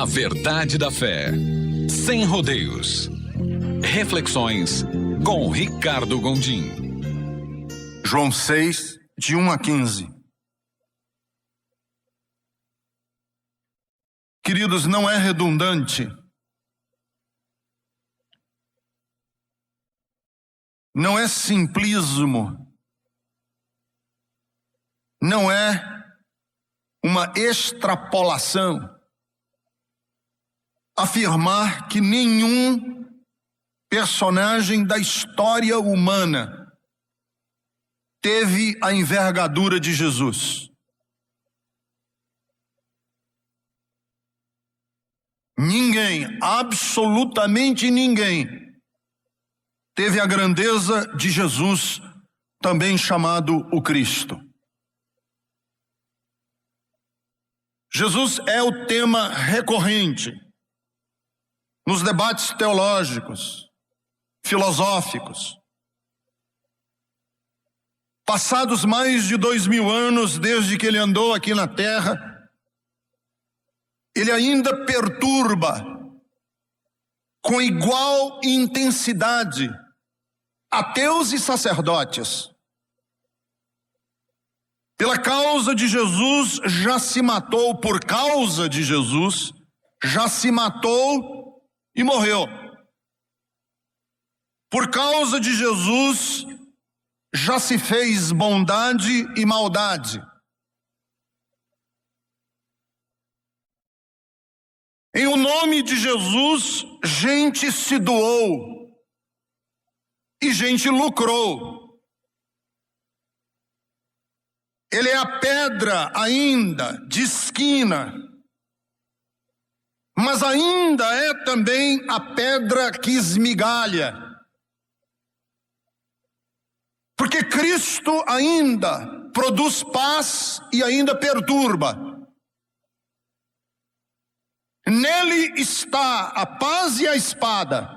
A verdade da fé, sem rodeios. Reflexões com Ricardo Gondim. João 6, de 1 a 15. Queridos, não é redundante, não é simplismo, não é uma extrapolação afirmar que nenhum personagem da história humana teve a envergadura de Jesus. Ninguém, absolutamente ninguém, teve a grandeza de Jesus, também chamado o Cristo. Jesus é o tema recorrente nos debates teológicos, filosóficos. Passados mais de 2000 anos desde que ele andou aqui na terra, ele ainda perturba com igual intensidade ateus e sacerdotes. Pela causa de Jesus já se matou, por causa de Jesus já se matou e morreu. Por causa de Jesus já se fez bondade e maldade. Em o nome de Jesus, gente se doou e gente lucrou. Ele é a pedra ainda de esquina, mas ainda é também a pedra que esmigalha. Porque Cristo ainda produz paz e ainda perturba. Nele está a paz e a espada.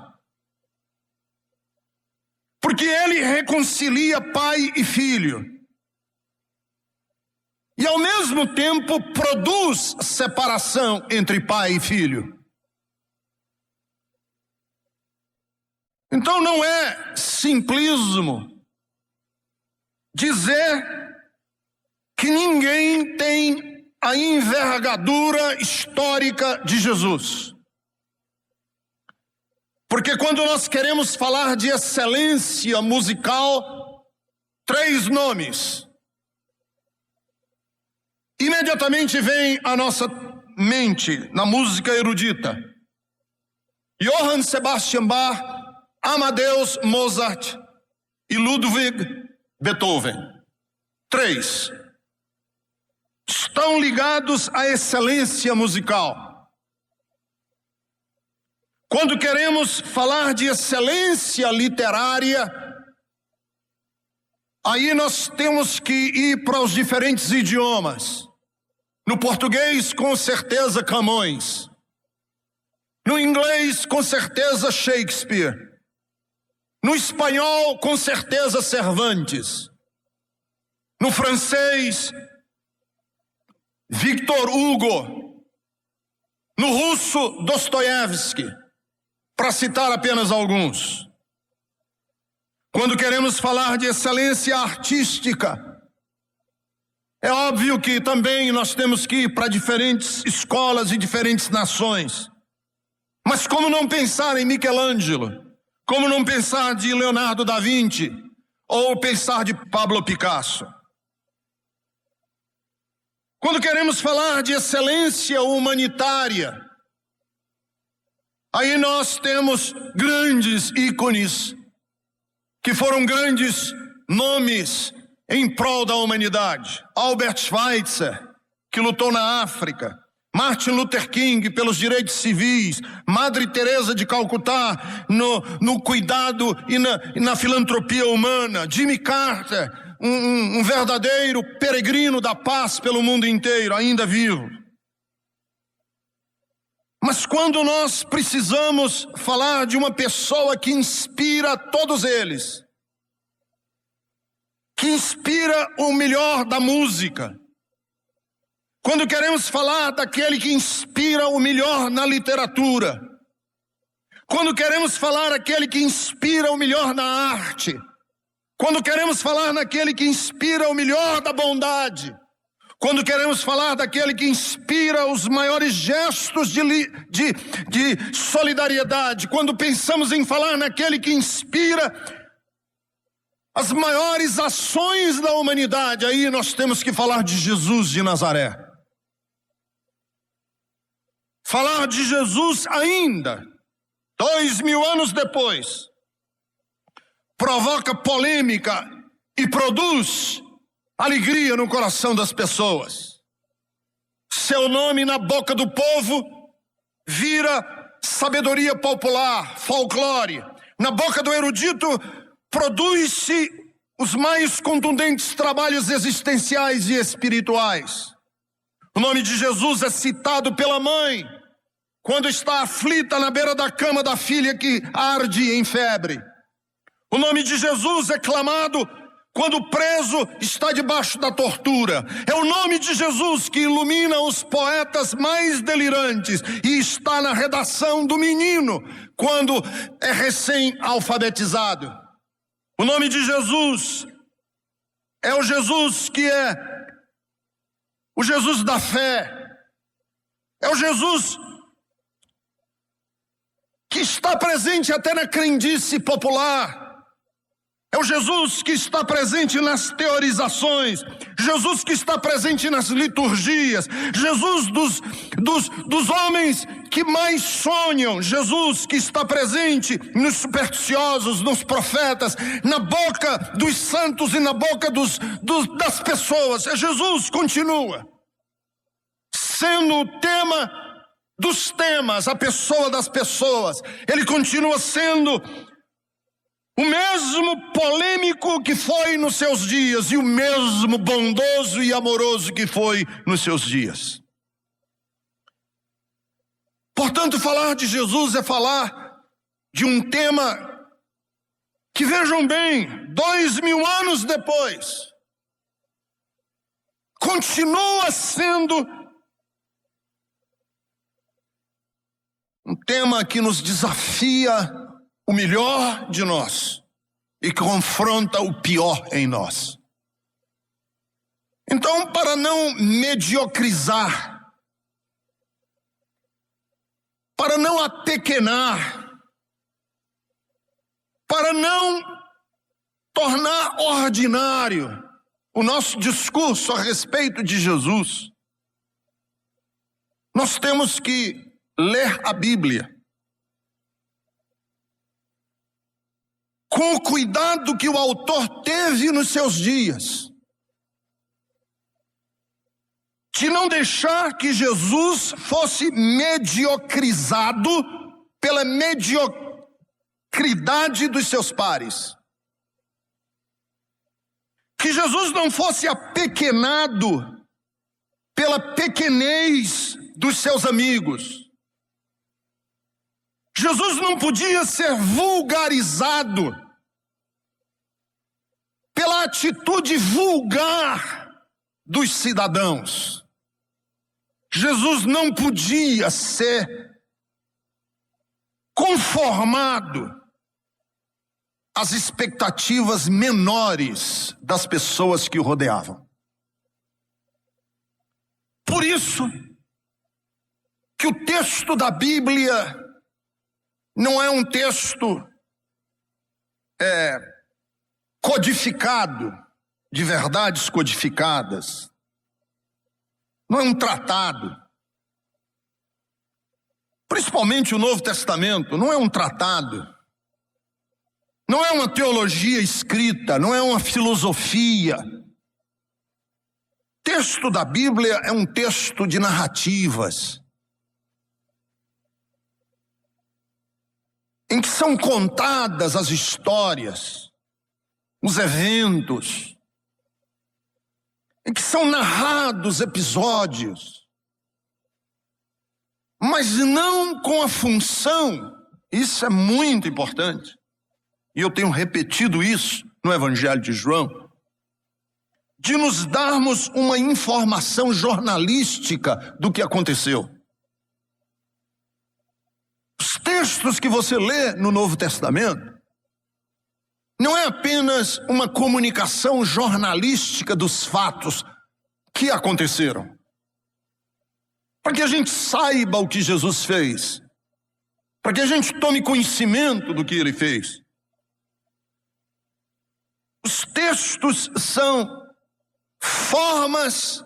Porque ele reconcilia pai e filho. E ao mesmo tempo produz separação entre pai e filho. Então não é simplismo dizer que ninguém tem a envergadura histórica de Jesus. Porque quando nós queremos falar de excelência musical, 3 nomes imediatamente vem à nossa mente na música erudita: Johann Sebastian Bach, Amadeus Mozart e Ludwig Beethoven. 3 estão ligados à excelência musical. Quando queremos falar de excelência literária, aí nós temos que ir para os diferentes idiomas. No português, com certeza, Camões. No inglês, com certeza, Shakespeare. No espanhol, com certeza, Cervantes. No francês, Victor Hugo. No russo, Dostoiévski, para citar apenas alguns. Quando queremos falar de excelência artística, é óbvio que também nós temos que ir para diferentes escolas e diferentes nações. Mas como não pensar em Michelangelo? Como não pensar de Leonardo da Vinci? Ou pensar de Pablo Picasso? Quando queremos falar de excelência humanitária, aí nós temos grandes ícones, que foram grandes nomes em prol da humanidade. Albert Schweitzer, que lutou na África. Martin Luther King, pelos direitos civis. Madre Teresa de Calcutá, no cuidado e na filantropia humana. Jimmy Carter, um verdadeiro peregrino da paz pelo mundo inteiro, ainda vivo. Mas quando nós precisamos falar de uma pessoa que inspira todos eles, que inspira o melhor da música, quando queremos falar daquele que inspira o melhor na literatura, quando queremos falar daquele que inspira o melhor na arte, quando queremos falar daquele que inspira o melhor da bondade, quando queremos falar daquele que inspira os maiores gestos de solidariedade, quando pensamos em falar naquele que inspira as maiores ações da humanidade, aí nós temos que falar de Jesus de Nazaré. Falar de Jesus ainda, 2000 anos depois, provoca polêmica e produz alegria no coração das pessoas. Seu nome na boca do povo vira sabedoria popular, folclore. Na boca do erudito produz-se os mais contundentes trabalhos existenciais e espirituais. O nome de Jesus é citado pela mãe quando está aflita na beira da cama da filha que arde em febre. O nome de Jesus é clamado quando o preso está debaixo da tortura. É o nome de Jesus que ilumina os poetas mais delirantes e está na redação do menino quando é recém-alfabetizado. O nome de Jesus é o Jesus que é o Jesus da fé. É o Jesus que está presente até na crendice popular. É o Jesus que está presente nas teorizações, Jesus que está presente nas liturgias, Jesus dos homens que mais sonham, Jesus que está presente nos supersticiosos, nos profetas, na boca dos santos e na boca das pessoas. Jesus continua sendo o tema dos temas, a pessoa das pessoas. Ele continua sendo o mesmo polêmico que foi nos seus dias e o mesmo bondoso e amoroso que foi nos seus dias. Portanto, falar de Jesus é falar de um tema que, vejam bem, 2000 anos depois, continua sendo um tema que nos desafia o melhor de nós e confronta o pior em nós. Então, para não mediocrizar, para não apequenar, para não tornar ordinário o nosso discurso a respeito de Jesus, nós temos que ler a Bíblia com o cuidado que o autor teve nos seus dias, de não deixar que Jesus fosse mediocrizado pela mediocridade dos seus pares, que Jesus não fosse apequenado pela pequenez dos seus amigos. Jesus não podia ser vulgarizado pela atitude vulgar dos cidadãos. Jesus não podia ser conformado às expectativas menores das pessoas que o rodeavam. Por isso que o texto da Bíblia não é um texto codificado, de verdades codificadas. Não é um tratado. Principalmente o Novo Testamento não é um tratado. Não é uma teologia escrita, não é uma filosofia. O texto da Bíblia é um texto de narrativas, em que são contadas as histórias, os eventos, em que são narrados episódios, mas não com a função, isso é muito importante, e eu tenho repetido isso no Evangelho de João, de nos darmos uma informação jornalística do que aconteceu. Os textos que você lê no Novo Testamento não é apenas uma comunicação jornalística dos fatos que aconteceram. Para que a gente saiba o que Jesus fez, para que a gente tome conhecimento do que ele fez. Os textos são formas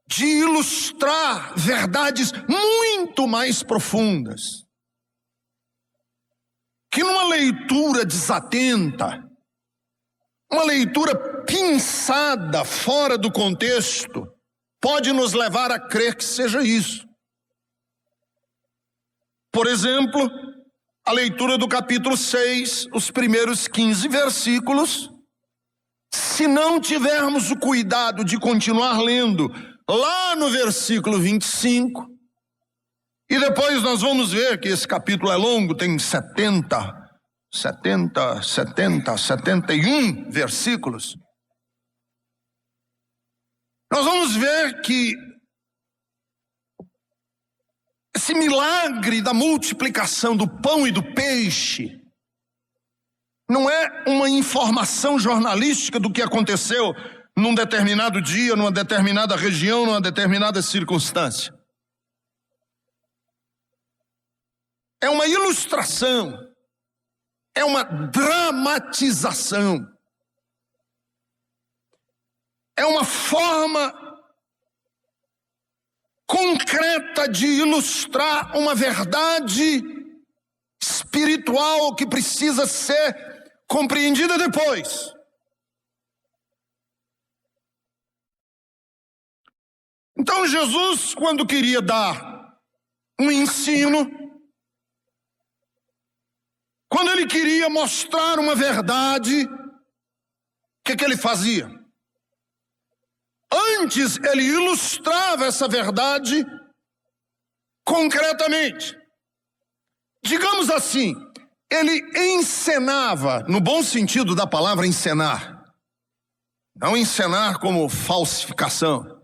de ilustrar verdades muito mais profundas, que numa leitura desatenta, uma leitura pinçada fora do contexto, pode nos levar a crer que seja isso. Por exemplo, a leitura do capítulo 6, os primeiros 15 versículos, se não tivermos o cuidado de continuar lendo lá no versículo 25, e depois nós vamos ver que esse capítulo é longo, tem 71 versículos. Nós vamos ver que esse milagre da multiplicação do pão e do peixe não é uma informação jornalística do que aconteceu num determinado dia, numa determinada região, numa determinada circunstância. É uma ilustração, é uma dramatização, é uma forma concreta de ilustrar uma verdade espiritual que precisa ser compreendida depois. Então Jesus, quando queria dar um ensino, quando ele queria mostrar uma verdade, o que ele fazia? Antes ele ilustrava essa verdade concretamente. Digamos assim, ele encenava, no bom sentido da palavra encenar, não encenar como falsificação.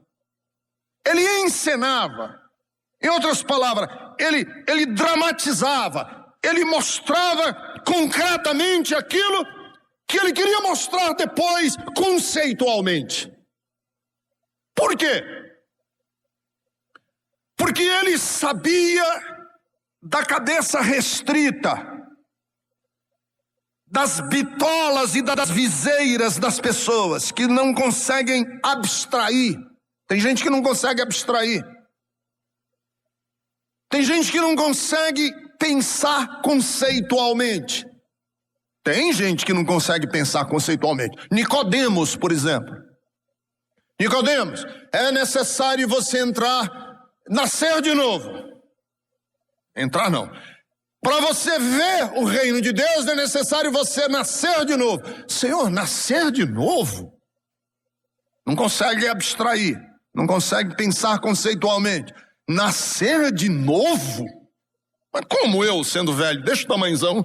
Ele encenava, em outras palavras, ele dramatizava, ele mostrava concretamente aquilo que ele queria mostrar depois conceitualmente. Por quê? Porque ele sabia da cabeça restrita, das bitolas e das viseiras das pessoas que não conseguem abstrair. Tem gente que não consegue abstrair. Tem gente que não consegue pensar conceitualmente. Tem gente que não consegue pensar conceitualmente. Nicodemos, por exemplo. Nicodemos, é necessário você nascer de novo. Entrar não. Para você ver o reino de Deus é necessário você nascer de novo. Senhor, nascer de novo? Não consegue abstrair, não consegue pensar conceitualmente. Nascer de novo? Mas como eu, sendo velho, desse tamanhozão,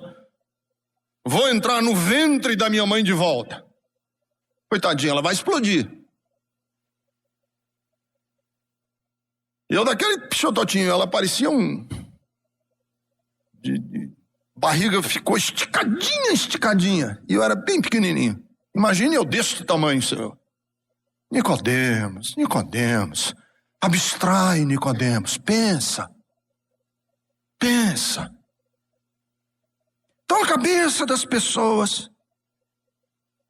vou entrar no ventre da minha mãe de volta? Coitadinha, ela vai explodir. E eu daquele pichototinho, ela parecia barriga ficou esticadinha. E eu era bem pequenininho. Imagine eu desse tamanho, Senhor. Nicodemos. Abstrai, Nicodemos. Pensa. Então a cabeça das pessoas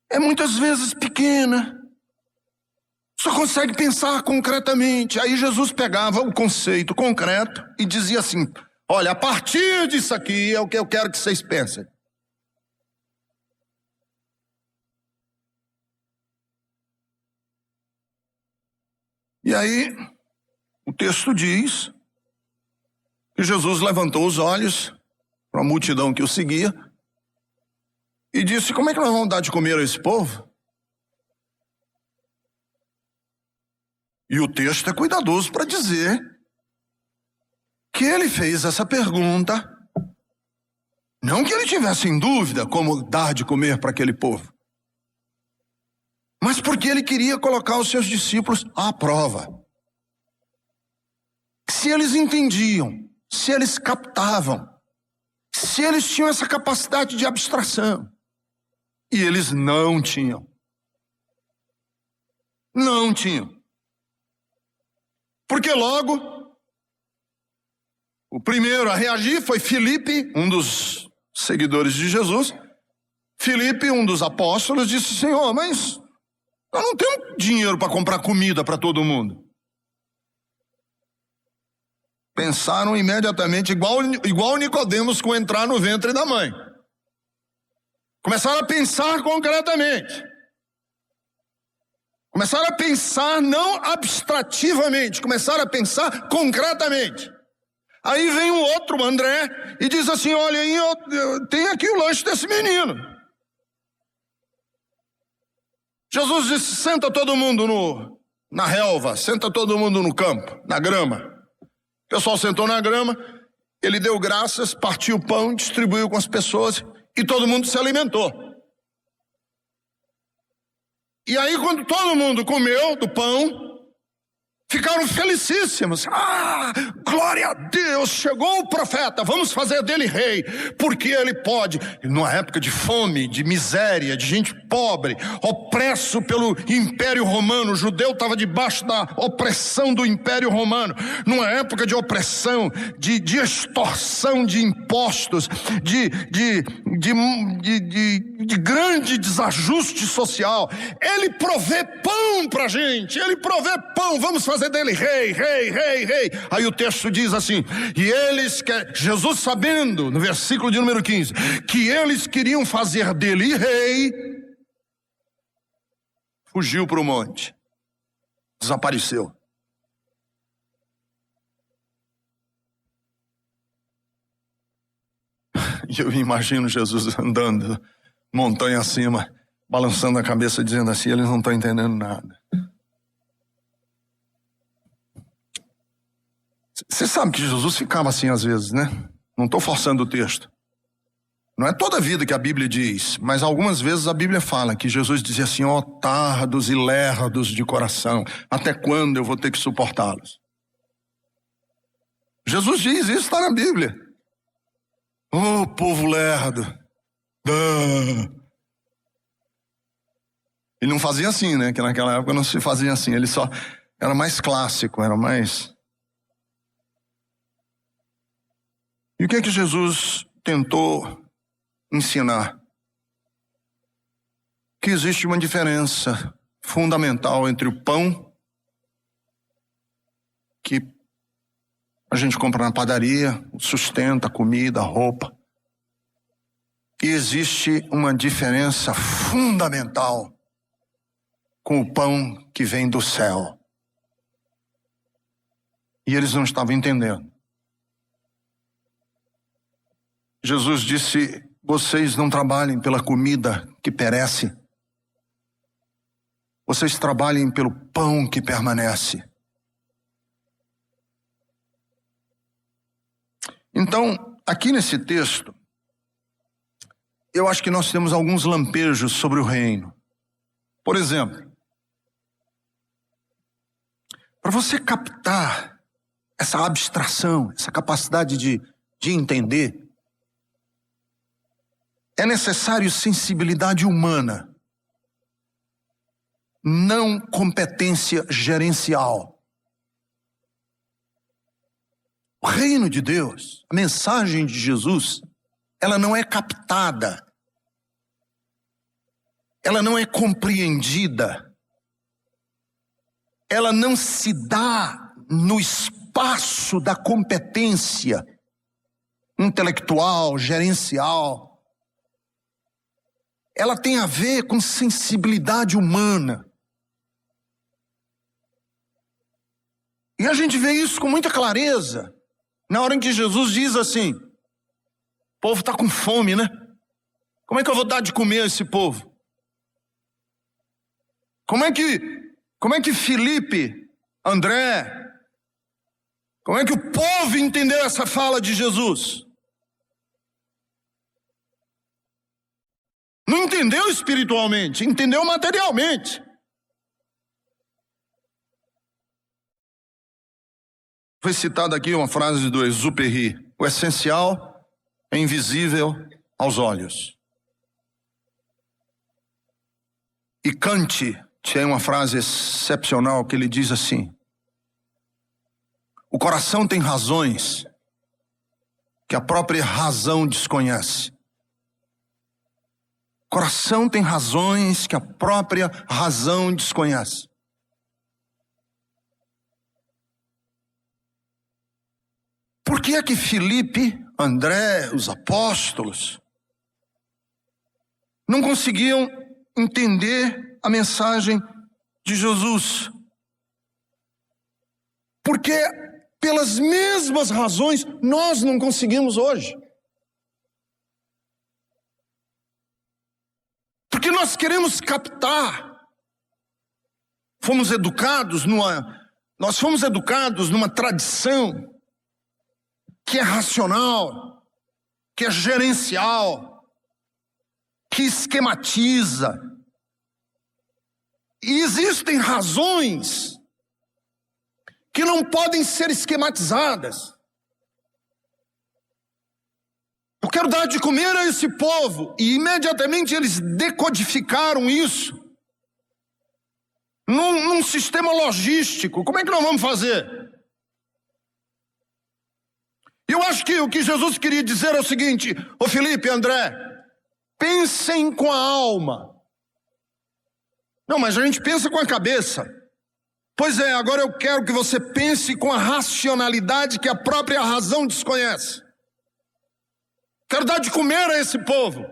é muitas vezes pequena. Só consegue pensar concretamente. Aí Jesus pegava o conceito concreto e dizia assim: olha, a partir disso aqui é o que eu quero que vocês pensem. E aí, o texto diz que Jesus levantou os olhos para a multidão que o seguia e disse: como é que nós vamos dar de comer a esse povo? E o texto é cuidadoso para dizer que ele fez essa pergunta, não que ele tivesse em dúvida como dar de comer para aquele povo. mas porque ele queria colocar os seus discípulos à prova. Se eles entendiam, se eles captavam, se eles tinham essa capacidade de abstração. E eles não tinham. Não tinham. Porque logo, o primeiro a reagir foi Filipe, um dos seguidores de Jesus. Filipe, um dos apóstolos, disse: Senhor, mas nós não temos dinheiro para comprar comida para todo mundo. Pensaram imediatamente, igual Nicodemos com entrar no ventre da mãe. Começaram a pensar concretamente. Começaram a pensar não abstrativamente, começaram a pensar concretamente. Aí vem um outro, André, e diz assim: olha aí, eu tenho aqui o lanche desse menino. Jesus disse: senta todo mundo na relva, senta todo mundo no campo, na grama. O pessoal sentou na grama, ele deu graças, partiu o pão, distribuiu com as pessoas e todo mundo se alimentou. E aí, quando todo mundo comeu do pão, ficaram felicíssimos. Ah, glória a Deus, chegou o profeta, vamos fazer dele rei, porque ele pode. Numa época de fome, de miséria, de gente pobre, opresso pelo Império Romano, o judeu estava debaixo da opressão do Império Romano. Numa época de opressão, de extorsão de impostos, de grande desajuste social, ele provê pão pra gente, ele provê pão, vamos fazer dele rei. Aí o texto diz assim: e eles, Jesus sabendo, no versículo de número 15, que eles queriam fazer dele rei, fugiu para o monte, desapareceu. E eu imagino Jesus andando montanha acima, balançando a cabeça, dizendo assim: eles não estão entendendo nada. Você sabe que Jesus ficava assim às vezes, né? Não estou forçando o texto. Não é toda a vida que a Bíblia diz, mas algumas vezes a Bíblia fala que Jesus dizia assim: ó, tardos e lerdos de coração, até quando eu vou ter que suportá-los? Jesus diz, isso está na Bíblia. Ô, povo lerdo. Ele não fazia assim, né? Que naquela época não se fazia assim. Ele só era mais clássico, era mais... E o que é que Jesus tentou ensinar? Que existe uma diferença fundamental entre o pão que a gente compra na padaria, sustenta, comida, roupa. E existe uma diferença fundamental com o pão que vem do céu. E eles não estavam entendendo. Jesus disse: vocês não trabalhem pela comida que perece. Vocês trabalhem pelo pão que permanece. Então, aqui nesse texto, eu acho que nós temos alguns lampejos sobre o reino. Por exemplo, para você captar essa abstração, essa capacidade de entender, é necessário sensibilidade humana, não competência gerencial. O reino de Deus, a mensagem de Jesus, ela não é captada, ela não é compreendida, ela não se dá no espaço da competência intelectual, gerencial. Ela tem a ver com sensibilidade humana. E a gente vê isso com muita clareza na hora em que Jesus diz assim: o povo está com fome, né? Como é que eu vou dar de comer a esse povo? Como é que Filipe, André, como é que o povo entendeu essa fala de Jesus? Não entendeu espiritualmente, entendeu materialmente. Foi citada aqui uma frase do Exupéry: o essencial é invisível aos olhos. E Kant tinha uma frase excepcional que ele diz assim: o coração tem razões que a própria razão desconhece. O coração tem razões que a própria razão desconhece. Por que é que Filipe, André, os apóstolos não conseguiam entender a mensagem de Jesus? Porque pelas mesmas razões nós não conseguimos hoje. Porque nós queremos captar. Nós fomos educados numa tradição que é racional, que é gerencial, que esquematiza. E existem razões que não podem ser esquematizadas. Eu quero dar de comer a esse povo, e imediatamente eles decodificaram isso num sistema logístico. Como é que nós vamos fazer? Eu acho que o que Jesus queria dizer é o seguinte: ô Filipe, André, pensem com a alma. Não, mas a gente pensa com a cabeça. Pois é, agora eu quero que você pense com a racionalidade que a própria razão desconhece. Quero dar de comer a esse povo.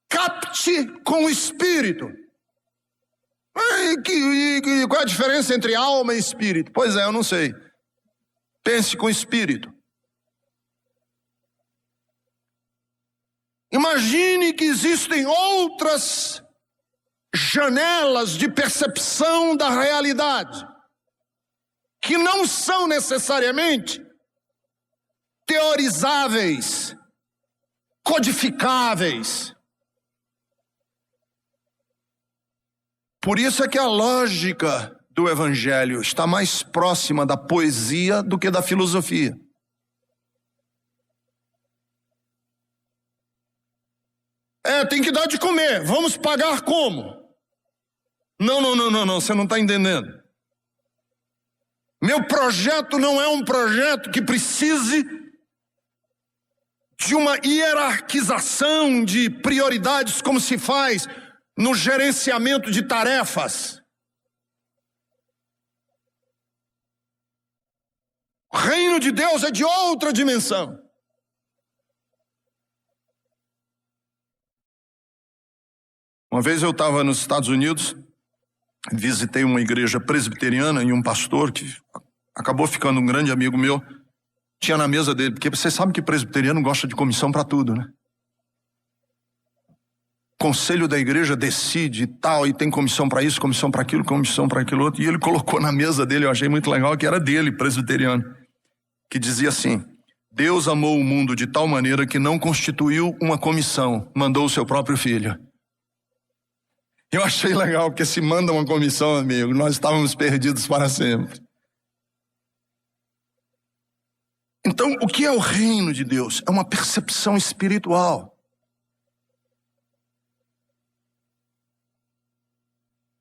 Capte com o espírito. Qual é a diferença entre alma e espírito? Pois é, eu não sei. Pense com o espírito. Imagine que existem outras janelas de percepção da realidade que não são necessariamente teorizáveis, codificáveis. Por isso é que a lógica do Evangelho está mais próxima da poesia do que da filosofia. Tem que dar de comer. Vamos pagar como? Não, você não está entendendo. Meu projeto não é um projeto que precise de uma hierarquização de prioridades como se faz no gerenciamento de tarefas. O reino de Deus é de outra dimensão. Uma vez eu estava nos Estados Unidos, visitei uma igreja presbiteriana e um pastor que acabou ficando um grande amigo meu, tinha na mesa dele, porque você sabe que presbiteriano gosta de comissão para tudo, né? O conselho da igreja decide e tal, e tem comissão para isso, comissão para aquilo, comissão para aquilo outro, e ele colocou na mesa dele, eu achei muito legal, que era dele, presbiteriano, que dizia assim: Deus amou o mundo de tal maneira que não constituiu uma comissão, mandou o seu próprio filho. Eu achei legal, porque se manda uma comissão, amigo, nós estávamos perdidos para sempre. Então, o que é o reino de Deus? É uma percepção espiritual.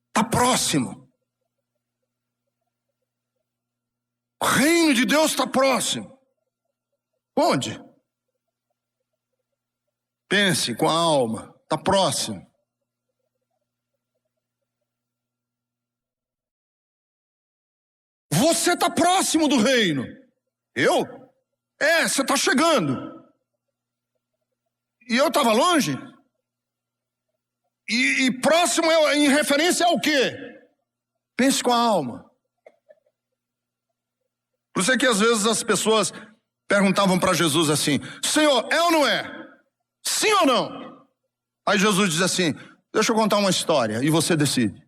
Está próximo. O reino de Deus está próximo. Onde? Pense com a alma. Está próximo. Você está próximo do reino. Eu? Você está chegando. E eu estava longe? E próximo em referência ao quê? Pense com a alma. Por isso é que às vezes as pessoas perguntavam para Jesus assim: Senhor, é ou não é? Sim ou não? Aí Jesus diz assim: deixa eu contar uma história e você decide.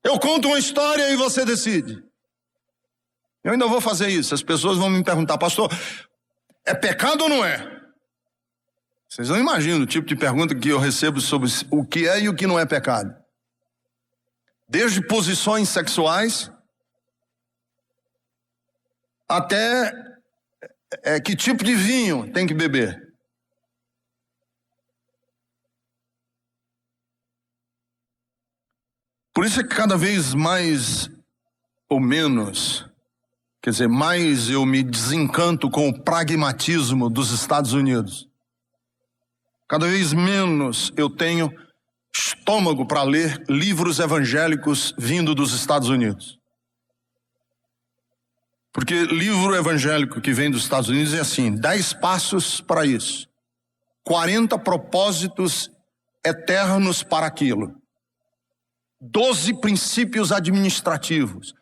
Eu conto uma história e você decide. Eu ainda vou fazer isso. As pessoas vão me perguntar: pastor, é pecado ou não é? Vocês não imaginam o tipo de pergunta que eu recebo sobre o que é e o que não é pecado. desde posições sexuais até que tipo de vinho tem que beber. Por isso é que cada vez mais ou menos, quer dizer, mais eu me desencanto com o pragmatismo dos Estados Unidos. Cada vez menos eu tenho estômago para ler livros evangélicos vindo dos Estados Unidos. Porque livro evangélico que vem dos Estados Unidos é assim, 10 passos para isso, 40 propósitos eternos para aquilo, 12 princípios administrativos,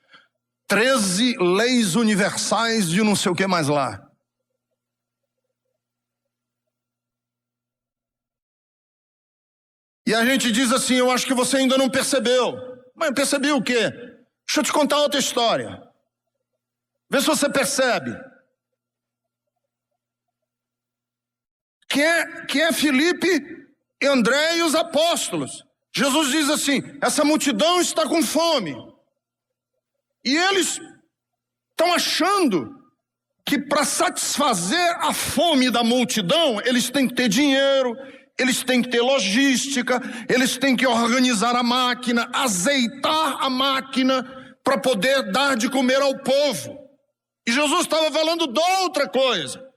13 leis universais de não sei o que mais lá. E a gente diz assim, eu acho que você ainda não percebeu. Mas percebeu o quê? Deixa eu te contar outra história. Vê se você percebe. Quem é Filipe, André e os apóstolos? Jesus diz assim, essa multidão está com fome. E eles estão achando que para satisfazer a fome da multidão, eles têm que ter dinheiro, eles têm que ter logística, eles têm que organizar a máquina, azeitar a máquina para poder dar de comer ao povo. E Jesus estava falando de outra coisa.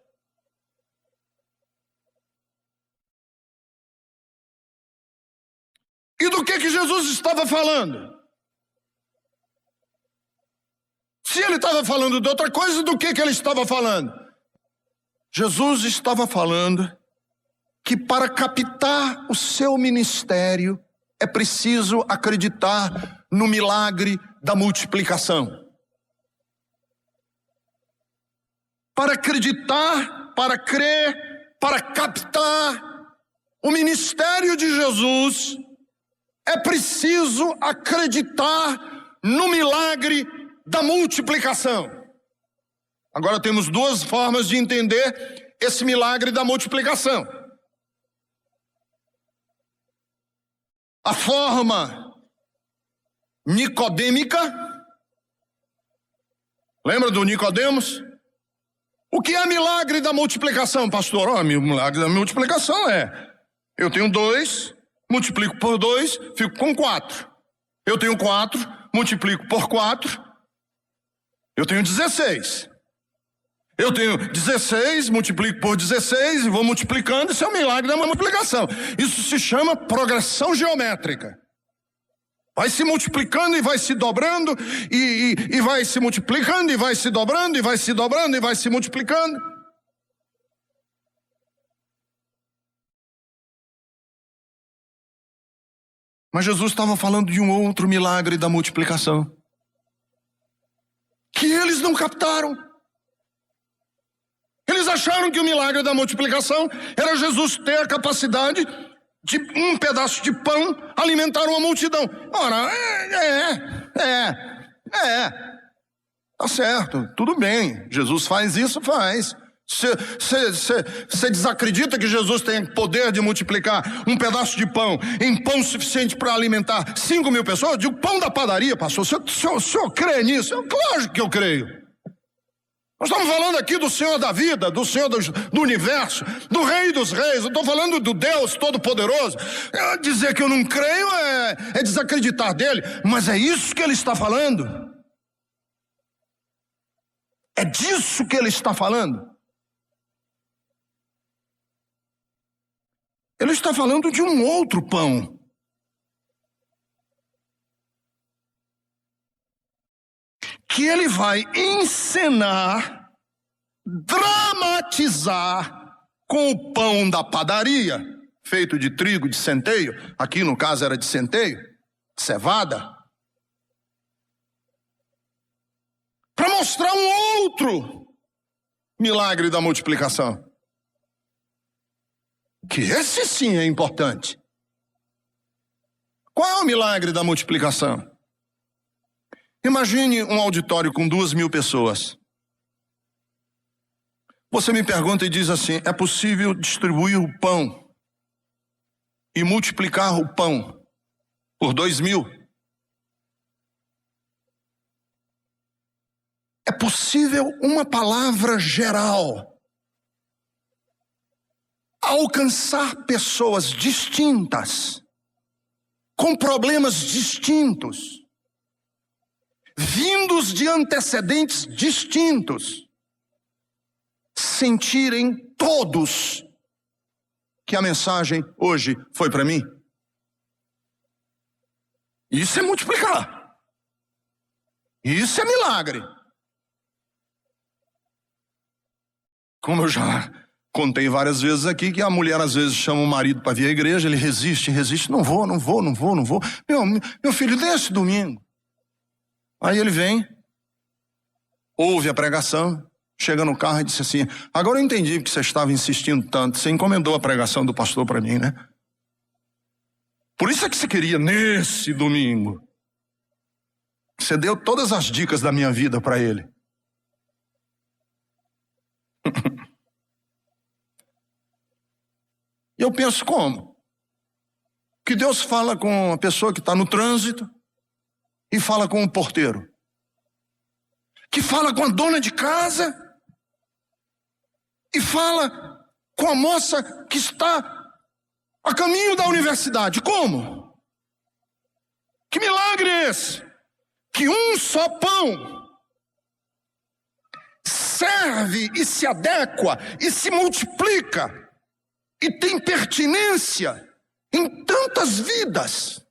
E do que Jesus estava falando? Se ele estava falando de outra coisa, do que ele estava falando? Jesus estava falando que para captar o seu ministério é preciso acreditar no milagre da multiplicação. Para acreditar, para crer, para captar o ministério de Jesus, é preciso acreditar no milagre da multiplicação. Agora temos duas formas de entender esse milagre da multiplicação. A forma nicodêmica. Lembra do Nicodemos? O que é milagre da multiplicação, pastor? O milagre da multiplicação eu tenho 2, multiplico por 2, fico com 4. Eu tenho 4, multiplico por 4, eu tenho 16. Eu tenho 16, multiplico por 16 e vou multiplicando, isso é o milagre da multiplicação. Isso se chama progressão geométrica. Vai se multiplicando e vai se dobrando, e vai se multiplicando, e vai se dobrando, e vai se dobrando, e vai se multiplicando. Mas Jesus estava falando de um outro milagre da multiplicação, que eles não captaram. Eles acharam que o milagre da multiplicação era Jesus ter a capacidade de um pedaço de pão alimentar uma multidão. Ora, tá certo, tudo bem, Jesus faz isso, faz. Você desacredita que Jesus tem poder de multiplicar um pedaço de pão em pão suficiente para alimentar 5.000 pessoas? Eu digo, pão da padaria, pastor, o senhor crê nisso? Claro que eu creio. Nós estamos falando aqui do Senhor da vida, do Senhor do universo, do Rei dos Reis. Eu estou falando do Deus Todo-Poderoso. Dizer que eu não creio é desacreditar dele, mas é isso que ele está falando. É disso que ele está falando. Ele está falando de um outro pão. Que ele vai encenar, dramatizar com o pão da padaria, feito de trigo de centeio, aqui no caso era de centeio, cevada, para mostrar um outro milagre da multiplicação. Que esse sim é importante. Qual é o milagre da multiplicação? Imagine um auditório com 2.000 pessoas. Você me pergunta e diz assim, é possível distribuir o pão e multiplicar o pão por 2.000? possível uma palavra geral alcançar pessoas distintas, com problemas distintos, vindos de antecedentes distintos, sentirem todos que a mensagem hoje foi para mim? Isso é multiplicar. Isso é milagre. Como eu já contei várias vezes aqui, que a mulher às vezes chama o marido para vir à igreja, ele resiste. Não vou. Meu filho, desce domingo. Aí ele vem, ouve a pregação, chega no carro e disse assim: agora eu entendi porque você estava insistindo tanto, você encomendou a pregação do pastor para mim, né? Por isso é que você queria nesse domingo. Você deu todas as dicas da minha vida para ele. E eu penso, como? Que Deus fala com a pessoa que está no trânsito e fala com o porteiro, que fala com a dona de casa e fala com a moça que está a caminho da universidade. Como? Que milagre é esse? Que um só pão serve e se adequa e se multiplica e tem pertinência em tantas vidas.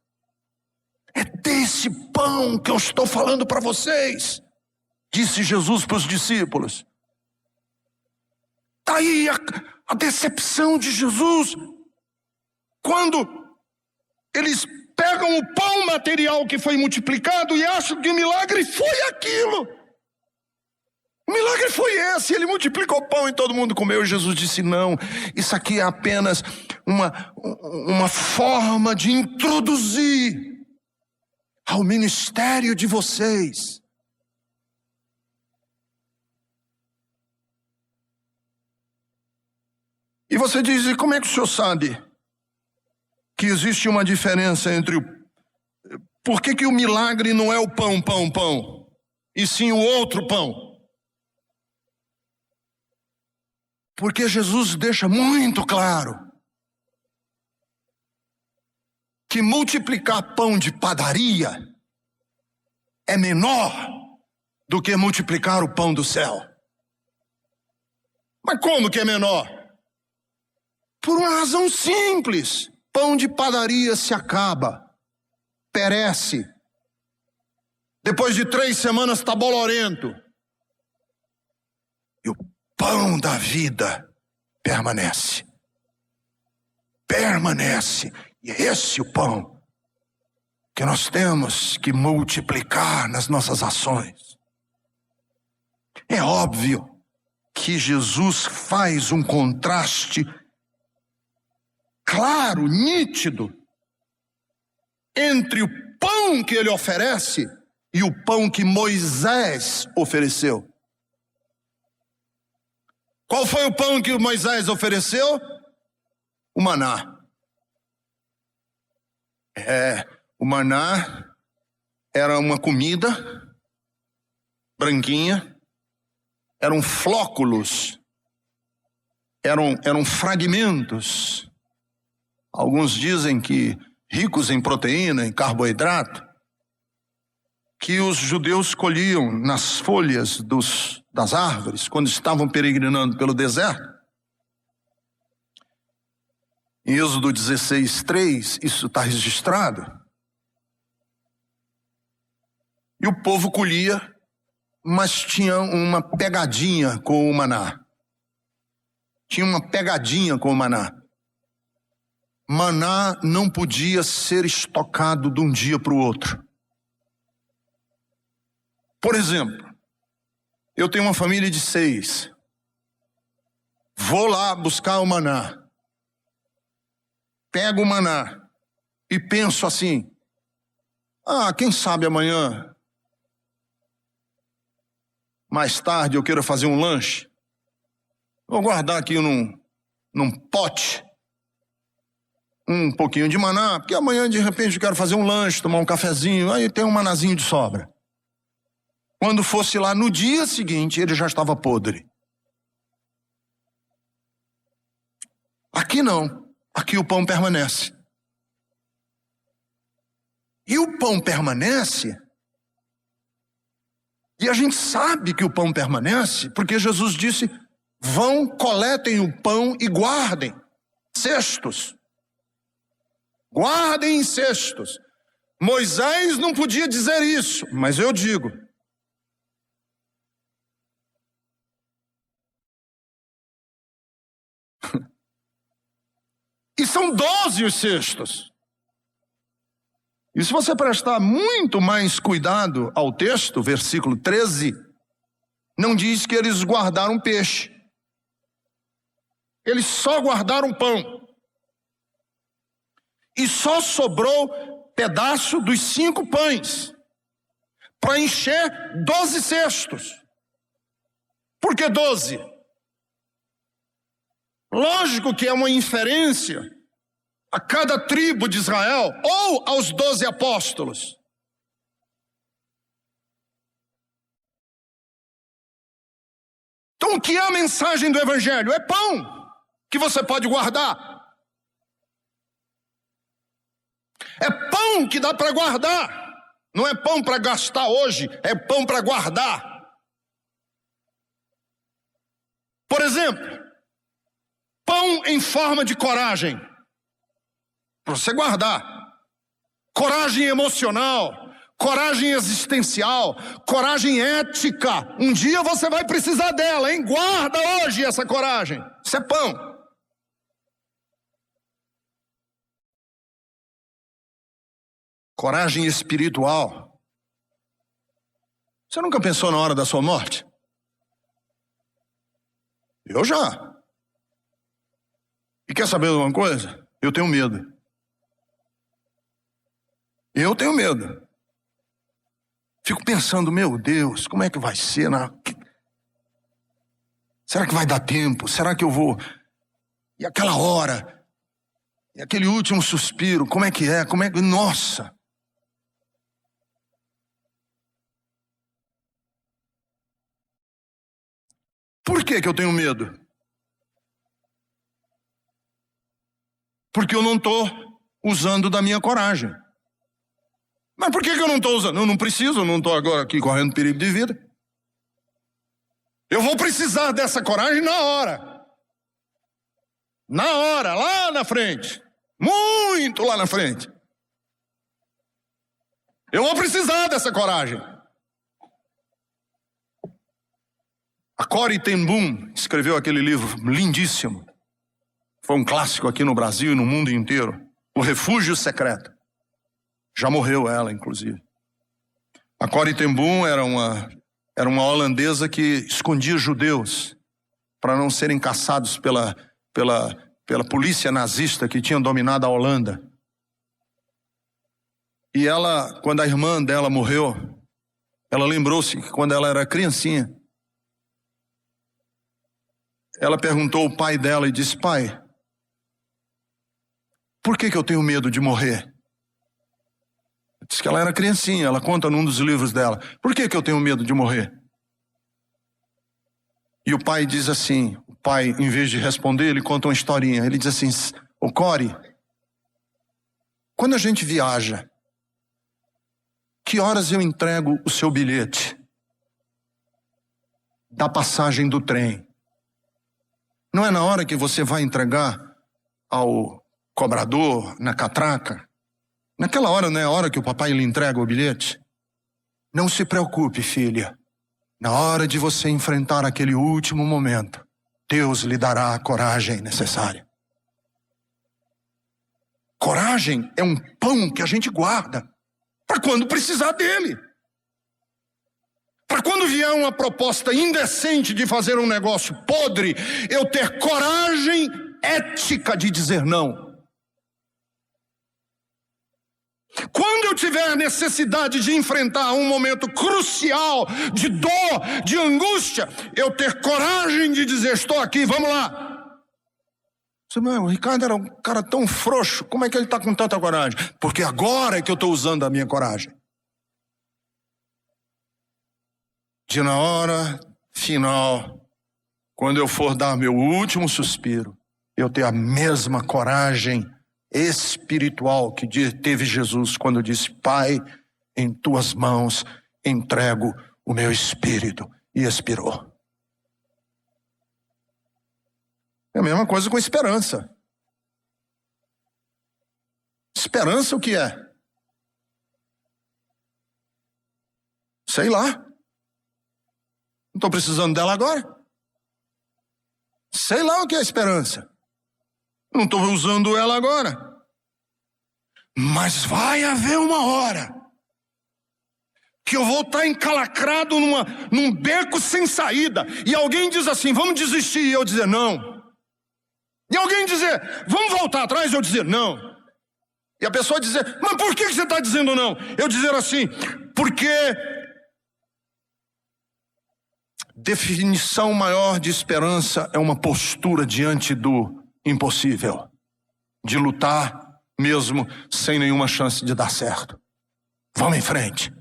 É desse pão que eu estou falando para vocês, disse Jesus para os discípulos. Está aí a decepção de Jesus, quando eles pegam o pão material que foi multiplicado e acham que o milagre foi aquilo. O milagre foi esse, ele multiplicou o pão e todo mundo comeu. E Jesus disse: não, isso aqui é apenas uma forma de introduzir ao ministério de vocês. E você diz: e como é que o senhor sabe que existe uma diferença entre por que o milagre não é o pão, e sim o outro pão? Porque Jesus deixa muito claro que multiplicar pão de padaria é menor do que multiplicar o pão do céu. Mas como que é menor? Por uma razão simples. Pão de padaria se acaba, perece. Depois de 3 semanas está bolorento. E o pão da vida permanece. E é esse o pão que nós temos que multiplicar nas nossas ações. É óbvio que Jesus faz um contraste claro, nítido, entre o pão que ele oferece e o pão que Moisés ofereceu. Qual foi o pão que Moisés ofereceu? O maná. O maná era uma comida branquinha, eram flóculos, eram fragmentos. Alguns dizem que ricos em proteína, em carboidrato, que os judeus colhiam nas folhas das árvores quando estavam peregrinando pelo deserto. Em Êxodo 16:3, isso está registrado. E o povo colhia, mas tinha uma pegadinha com o maná. Maná não podia ser estocado de um dia para o outro. Por exemplo, eu tenho uma família de 6. Vou lá buscar o maná. Pego o maná e penso assim: quem sabe amanhã, mais tarde, eu quero fazer um lanche. Vou guardar aqui num pote um pouquinho de maná, porque amanhã de repente eu quero fazer um lanche, tomar um cafezinho, aí tem um manazinho de sobra. Quando fosse lá no dia seguinte, ele já estava podre. Aqui não. Aqui o pão permanece. E o pão permanece. E a gente sabe que o pão permanece, porque Jesus disse: vão, coletem o pão e guardem cestos. Guardem em cestos. Moisés não podia dizer isso, mas eu digo. E são 12 os cestos. E se você prestar muito mais cuidado ao texto, versículo 13, não diz que eles guardaram peixe. Eles só guardaram pão. E só sobrou pedaço dos 5 pães para encher 12 cestos. Por que 12? Lógico que é uma inferência a cada tribo de Israel ou aos 12 apóstolos. Então, o que é a mensagem do Evangelho? É pão que você pode guardar. É pão que dá para guardar. Não é pão para gastar hoje, é pão para guardar. Por exemplo, pão em forma de coragem, para você guardar. Coragem emocional, coragem existencial, coragem ética. Um dia você vai precisar dela, hein? Guarda hoje essa coragem. Isso é pão. Coragem espiritual. Você nunca pensou na hora da sua morte? Eu já. E quer saber de uma coisa? Eu tenho medo. Eu tenho medo. Fico pensando, meu Deus, como é que vai ser? Será que vai dar tempo? Será que eu vou? E aquela hora? E aquele último suspiro? Como é que é? Nossa! Por que eu tenho medo? Porque eu não estou usando da minha coragem. Mas por que eu não estou usando? Eu não preciso, eu não estou agora aqui correndo perigo de vida. Eu vou precisar dessa coragem na hora. Na hora, lá na frente. Muito lá na frente. Eu vou precisar dessa coragem. A Corrie ten Boom escreveu aquele livro lindíssimo. Foi um clássico aqui no Brasil e no mundo inteiro. O Refúgio Secreto. Já morreu ela, inclusive. A Corrie ten Boom era uma holandesa que escondia judeus para não serem caçados pela polícia nazista que tinha dominado a Holanda. E ela, quando a irmã dela morreu, ela lembrou-se que quando ela era criancinha, ela perguntou ao pai dela e disse: pai, por que eu tenho medo de morrer? Diz que ela era criancinha, ela conta num dos livros dela. Por que eu tenho medo de morrer? E o pai diz assim, o pai, em vez de responder, ele conta uma historinha. Ele diz assim: ô Corrie, quando a gente viaja, que horas eu entrego o seu bilhete da passagem do trem? Não é na hora que você vai entregar ao cobrador, na catraca? Naquela hora não é a hora que o papai lhe entrega o bilhete? Não se preocupe, filha. Na hora de você enfrentar aquele último momento, Deus lhe dará a coragem necessária. Coragem é um pão que a gente guarda para quando precisar dele. Para quando vier uma proposta indecente de fazer um negócio podre, eu ter coragem ética de dizer não. Quando eu tiver necessidade de enfrentar um momento crucial de dor, de angústia, eu ter coragem de dizer: estou aqui, vamos lá. O Ricardo era um cara tão frouxo, como é que ele está com tanta coragem? Porque agora é que eu estou usando a minha coragem. de na hora final, quando eu for dar meu último suspiro, eu ter a mesma coragem espiritual que teve Jesus quando disse: Pai, em tuas mãos entrego o meu espírito, e expirou. É a mesma coisa com esperança. Esperança o que é? Sei lá. Não estou precisando dela agora. Sei lá o que é esperança. Não estou usando ela agora. Mas vai haver uma hora que eu vou estar encalacrado num beco sem saída. E alguém diz assim: vamos desistir. E eu dizer não. E alguém dizer: vamos voltar atrás. E eu dizer não. E a pessoa dizer: mas por que você está dizendo não? Eu dizer assim: porque definição maior de esperança é uma postura diante do impossível, de lutar mesmo sem nenhuma chance de dar certo. Vamos em frente.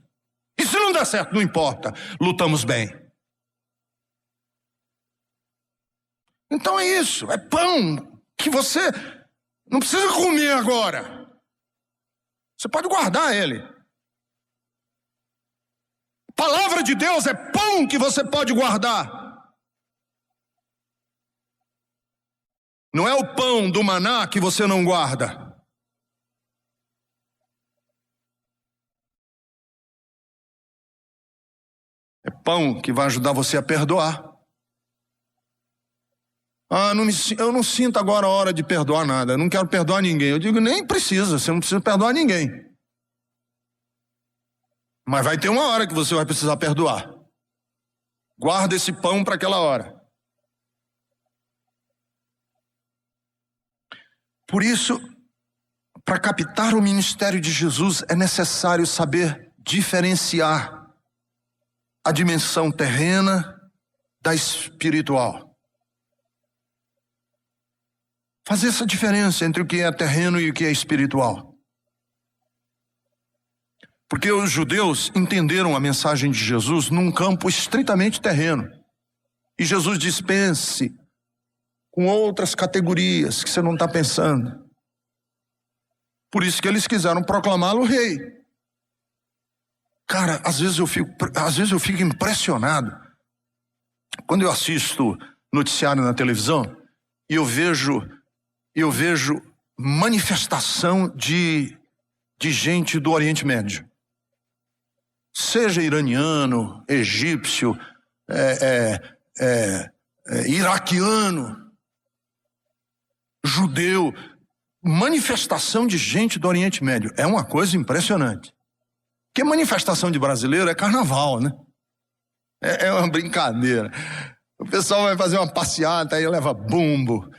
E se não der certo, não importa, lutamos bem. Então é isso, é pão que você não precisa comer agora. Você pode guardar ele. Palavra de Deus é pão que você pode guardar. Não é o pão do maná que você não guarda. É pão que vai ajudar você a perdoar. Eu não sinto agora a hora de perdoar nada. Eu não quero perdoar ninguém. Eu digo, nem precisa. Você não precisa perdoar ninguém. Mas vai ter uma hora que você vai precisar perdoar. Guarda esse pão para aquela hora. Por isso, para captar o ministério de Jesus, é necessário saber diferenciar a dimensão terrena da espiritual. Fazer essa diferença entre o que é terreno e o que é espiritual. Porque os judeus entenderam a mensagem de Jesus num campo estritamente terreno. E Jesus dispense com outras categorias que você não está pensando. Por isso que eles quiseram proclamá-lo rei. Cara, às vezes eu fico impressionado quando eu assisto noticiário na televisão e eu vejo manifestação de gente do Oriente Médio. Seja iraniano, egípcio, iraquiano, judeu, manifestação de gente do Oriente Médio. É uma coisa impressionante. Porque manifestação de brasileiro é carnaval, né? É uma brincadeira. O pessoal vai fazer uma passeata, aí leva bumbo,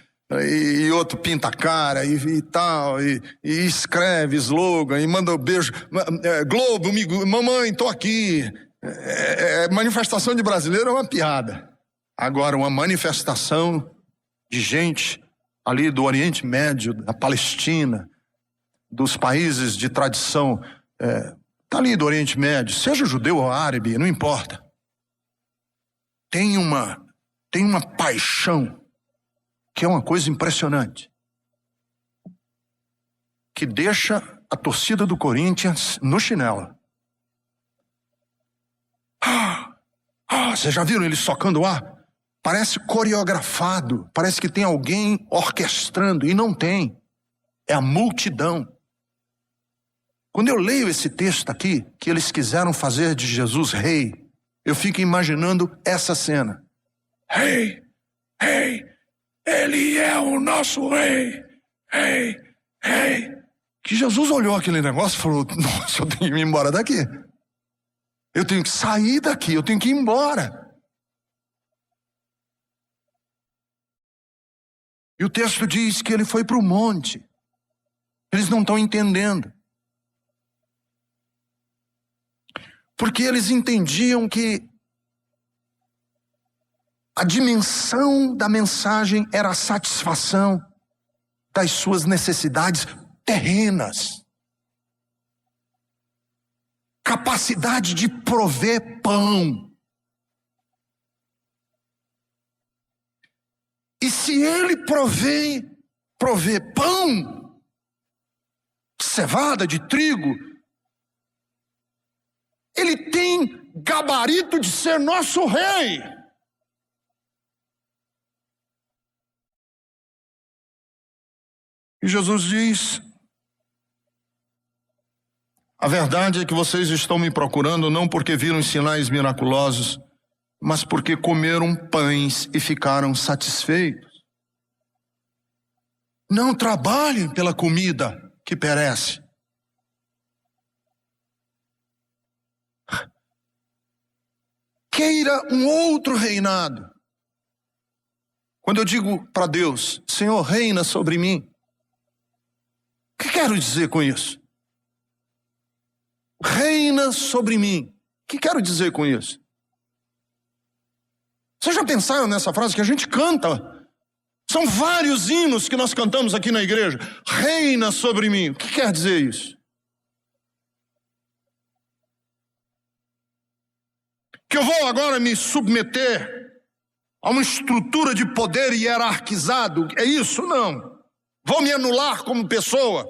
e outro pinta a cara, e tal, e escreve slogan, e manda um beijo. Globo, mamãe, tô aqui. Manifestação de brasileiro é uma piada. Agora, uma manifestação de gente ali do Oriente Médio, da Palestina, dos países de tradição, tá ali do Oriente Médio, seja judeu ou árabe, não importa. Tem uma paixão que é uma coisa impressionante, que deixa a torcida do Corinthians no chinelo. Vocês já viram eles socando o ar? Parece coreografado, parece que tem alguém orquestrando, e não tem. É a multidão. Quando eu leio esse texto aqui, que eles quiseram fazer de Jesus rei, eu fico imaginando essa cena. Rei, ele é o nosso rei, rei. Que Jesus olhou aquele negócio e falou: nossa, eu tenho que ir embora daqui. Eu tenho que sair daqui, eu tenho que ir embora. E o texto diz que ele foi para o monte. Eles não estão entendendo. Porque eles entendiam que a dimensão da mensagem era a satisfação das suas necessidades terrenas. Capacidade de prover pão. E se ele provê pão, de cevada, de trigo, ele tem gabarito de ser nosso rei. E Jesus diz: a verdade é que vocês estão me procurando não porque viram sinais miraculosos, mas porque comeram pães e ficaram satisfeitos. Não trabalhem pela comida que perece. Queira um outro reinado. Quando eu digo para Deus: Senhor, reina sobre mim, o que quero dizer com isso? Reina sobre mim. O que quero dizer com isso? Vocês já pensaram nessa frase que a gente canta? São vários hinos que nós cantamos aqui na igreja. Reina sobre mim. O que quer dizer isso? Que eu vou agora me submeter a uma estrutura de poder hierarquizado? É isso? Não. Vou me anular como pessoa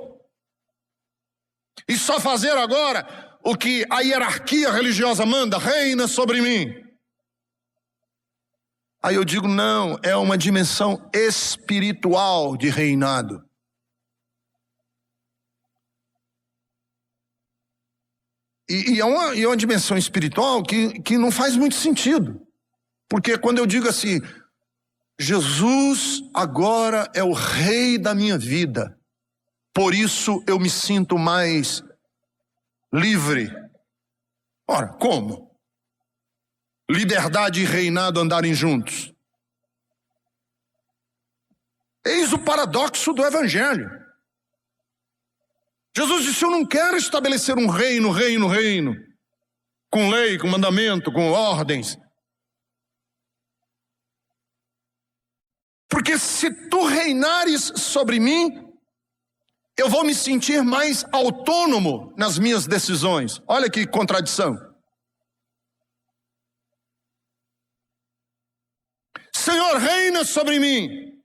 e só fazer agora o que a hierarquia religiosa manda: reina sobre mim. Aí eu digo: não, é uma dimensão espiritual de reinado. E é uma dimensão espiritual que não faz muito sentido. Porque quando eu digo assim: Jesus agora é o rei da minha vida, por isso eu me sinto mais livre. Ora, como? Liberdade e reinado andarem juntos. Eis o paradoxo do evangelho. Jesus disse: eu não quero estabelecer um reino, com lei, com mandamento, com ordens. Porque se tu reinares sobre mim, eu vou me sentir mais autônomo nas minhas decisões. Olha que contradição. Senhor, reina sobre mim,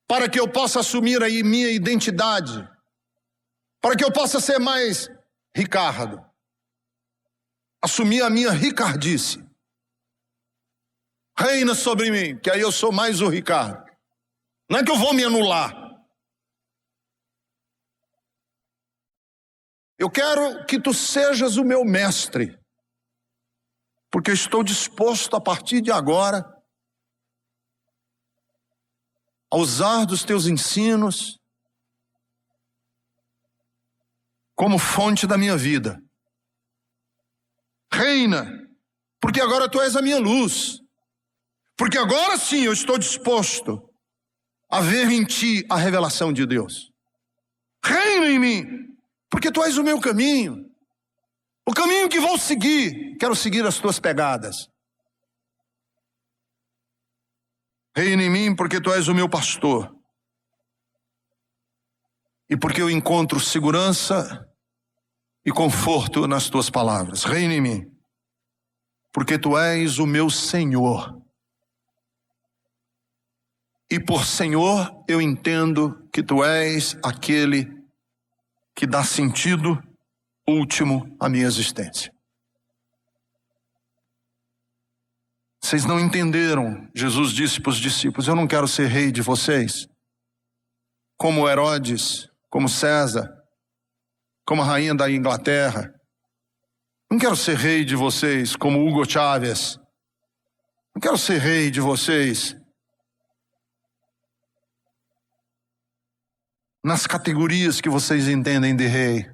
para que eu possa assumir aí minha identidade, para que eu possa ser mais Ricardo, assumir a minha ricardice. Reina sobre mim, que aí eu sou mais o Ricardo. Não é que eu vou me anular. Eu quero que tu sejas o meu mestre, porque eu estou disposto a partir de agora a usar dos teus ensinos como fonte da minha vida. Reina, porque agora tu és a minha luz. Porque agora sim eu estou disposto a ver em ti a revelação de Deus. Reina em mim, porque tu és o meu caminho. O caminho que vou seguir, quero seguir as tuas pegadas. Reina em mim, porque tu és o meu pastor. E porque eu encontro segurança e conforto nas tuas palavras. Reina em mim, porque tu és o meu Senhor. E por Senhor eu entendo que tu és aquele que dá sentido último à minha existência. Vocês não entenderam. Jesus disse para os discípulos: eu não quero ser rei de vocês, como Herodes, como César, como a rainha da Inglaterra. Não quero ser rei de vocês como Hugo Chávez. Não quero ser rei de vocês nas categorias que vocês entendem de rei.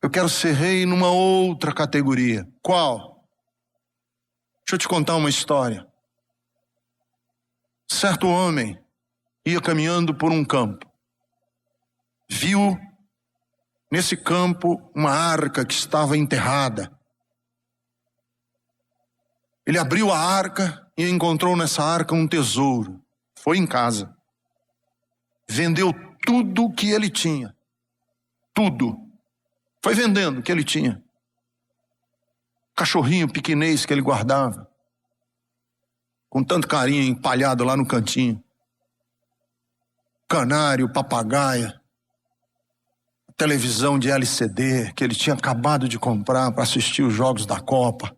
Eu quero ser rei numa outra categoria. Qual? Deixa eu te contar uma história. Certo homem ia caminhando por um campo. Viu nesse campo uma arca que estava enterrada. Ele abriu a arca e encontrou nessa arca um tesouro. Foi em casa. Vendeu tudo o que ele tinha. Tudo. Foi vendendo o que ele tinha. Cachorrinho pequenês que ele guardava. com tanto carinho, empalhado lá no cantinho. Canário, papagaia, televisão de LCD que ele tinha acabado de comprar para assistir os jogos da Copa.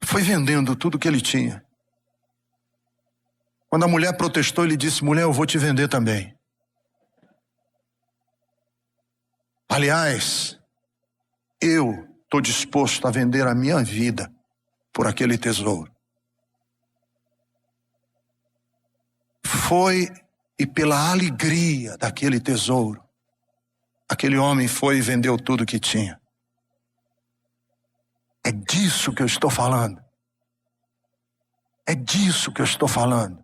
Foi vendendo tudo que ele tinha. Quando a mulher protestou, ele disse: mulher, eu vou te vender também. Aliás, eu estou disposto a vender a minha vida por aquele tesouro. Foi, e pela alegria daquele tesouro, aquele homem foi e vendeu tudo que tinha. É disso que eu estou falando. É disso que eu estou falando.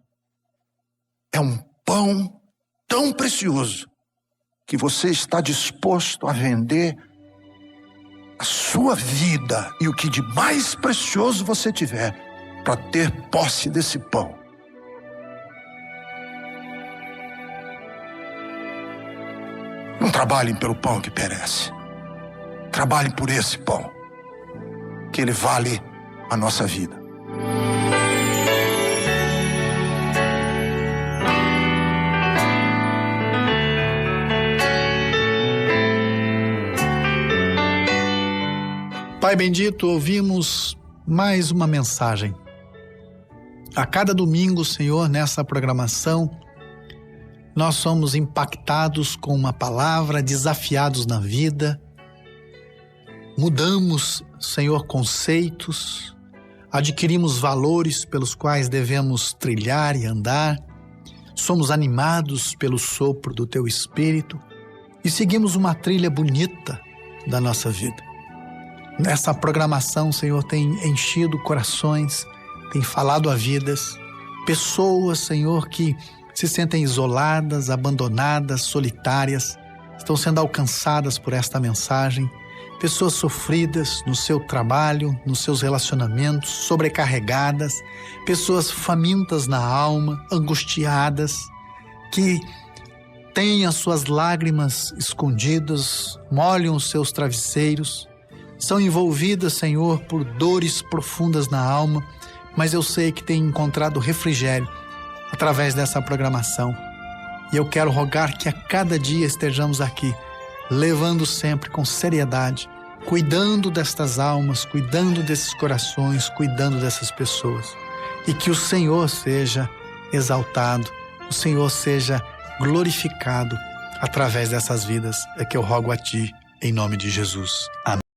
É um pão tão precioso que você está disposto a vender a sua vida e o que de mais precioso você tiver para ter posse desse pão. Não trabalhem pelo pão que perece. Trabalhem por esse pão, que ele vale a nossa vida. Pai bendito, ouvimos mais uma mensagem. A cada domingo, Senhor, nessa programação, nós somos impactados com uma palavra, desafiados na vida, mudamos, Senhor, conceitos, adquirimos valores pelos quais devemos trilhar e andar, somos animados pelo sopro do Teu Espírito e seguimos uma trilha bonita da nossa vida. Nessa programação, Senhor, tem enchido corações, tem falado a vidas, pessoas, Senhor, que se sentem isoladas, abandonadas, solitárias, estão sendo alcançadas por esta mensagem, pessoas sofridas no seu trabalho, nos seus relacionamentos, sobrecarregadas, pessoas famintas na alma, angustiadas, que têm as suas lágrimas escondidas, molham os seus travesseiros, são envolvidas, Senhor, por dores profundas na alma, mas eu sei que têm encontrado refrigério através dessa programação. E eu quero rogar que a cada dia estejamos aqui, levando sempre com seriedade, cuidando destas almas, cuidando desses corações, cuidando dessas pessoas. E que o Senhor seja exaltado, o Senhor seja glorificado através dessas vidas. É que eu rogo a Ti, em nome de Jesus. Amém.